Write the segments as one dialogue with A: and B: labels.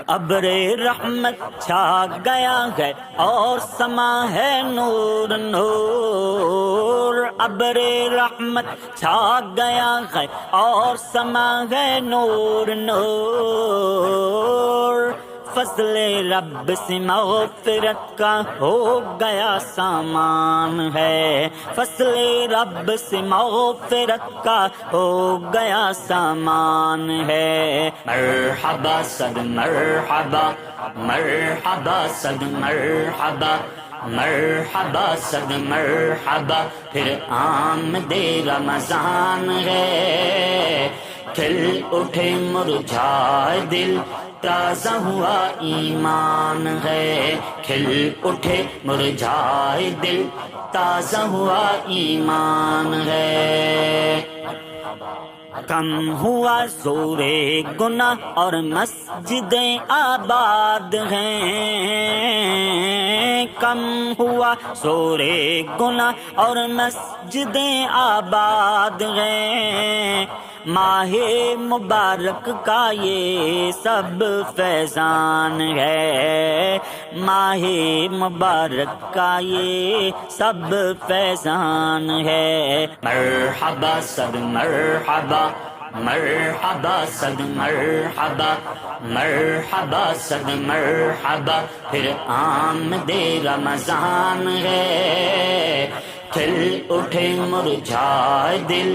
A: ابر رحمت چھا گیا ہے اور سما ہے نور نور، ابر رحمت چھا گیا ہے اور سما ہے نور نور، فضل رب سے مغفرت کا ہو گیا سامان ہے، فضل رب سے مغفرت کا ہو گیا سامان ہے، مرحبا صد مرحبا مرحبا صد مرحبا مرحبا صد مرحبا، پھر آمد رمضان ہے، کھل اٹھے مرجھائے دل تازہ ہوا ایمان ہے، کھل اٹھے مرجھائے دل تازہ ہوا ایمان ہے، کم ہوا زور گناہ اور مسجدیں آباد ہیں، کم ہوا زور گناہ اور مسجدیں آباد ہیں، ماہ مبارک کا یہ سب فیضان ہے، ماہ مبارک کا یہ سب فیضان ہے، مرحبا صد مرحبا مرحبا صد مرحبا مرحبا صد مرحبا، پھر آمد رمضان ہے، کھل اٹھے مرجھائے دل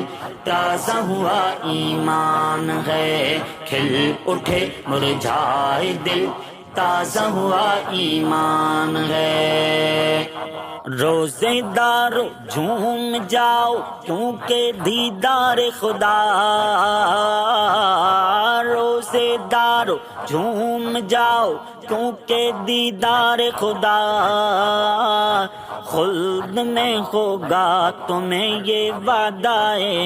A: تازہ ہوا ایمان ہے، کھل اٹھے مرجھائے دل تازہ ہوا ایمان ہے، روزے دارو جھوم جاؤ کیونکہ دیدار خدا، روزے دارو جھوم جاؤ کیونکہ دیدار خدا، خلد میں ہوگا تمہیں یہ وعدہ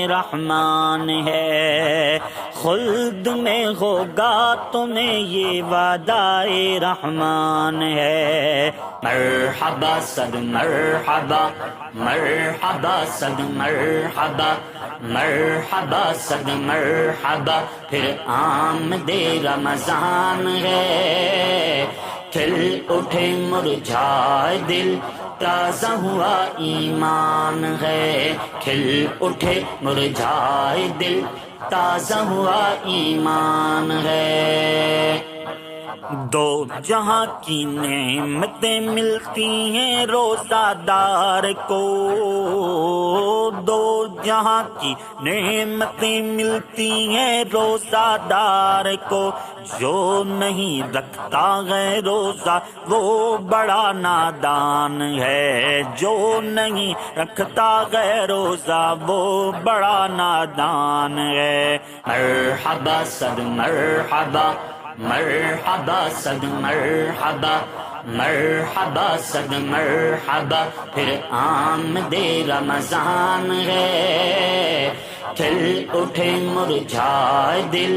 A: رحمان ہے، خلد میں ہوگا تمہیں یہ وعدہ رحمان ہے، مرحبا صد مرحبا مرحبا صد مرحبا مرحبا صد مرحبا، پھر آمد رمضان ہے، کھل اٹھے مرجھائے دل تازہ ہوا ایمان ہے، کھل اٹھے مرجھائے دل تازہ ہوا ایمان ہے، دو جہاں کی نعمتیں ملتی ہیں روزہ دار کو، دو جہاں کی نعمتیں ملتی ہیں روزہ دار کو، جو نہیں رکھتا ہے روزہ وہ بڑا نادان ہے، جو نہیں رکھتا ہے روزہ وہ بڑا نادان ہے، مرحبا صد مرحبا مرحبا صد مرحبا مرحبا صد مرحبا، پھر آمد رمضان ہے، کھل اٹھے مرجھائے دل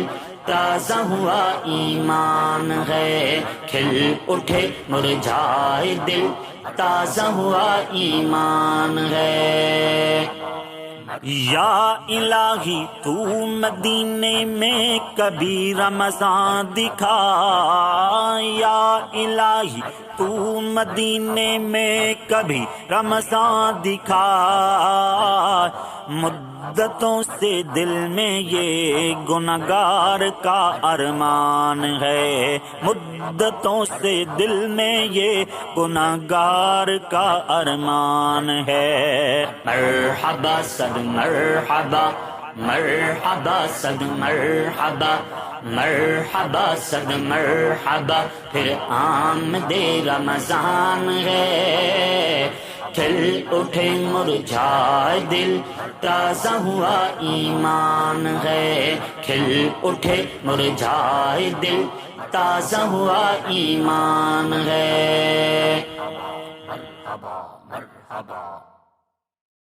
A: تازہ ہوا ایمان ہے، کھل اٹھے مرجھائے دل تازہ ہوا ایمان ہے، یا الہی تو مدینے میں کبھی رمضان دکھا، یا الہی تو مدینے میں کبھی رمضان دکھا، مدتوں سے دل میں یہ گنہگار کا ارمان ہے، مدتوں سے دل میں یہ گنہگار کا ارمان ہے، مرحبا صد مرحبا مرحبا صد مرحبا مرحبا صد مرحبا، پھر آمد رمضان ہے، کھل اٹھے مرجھائے دل تازہ ہوا ایمان ہے، کھل اٹھے مرجھائے دل تازہ ہوا ایمان ہے، مرحبا مرحبا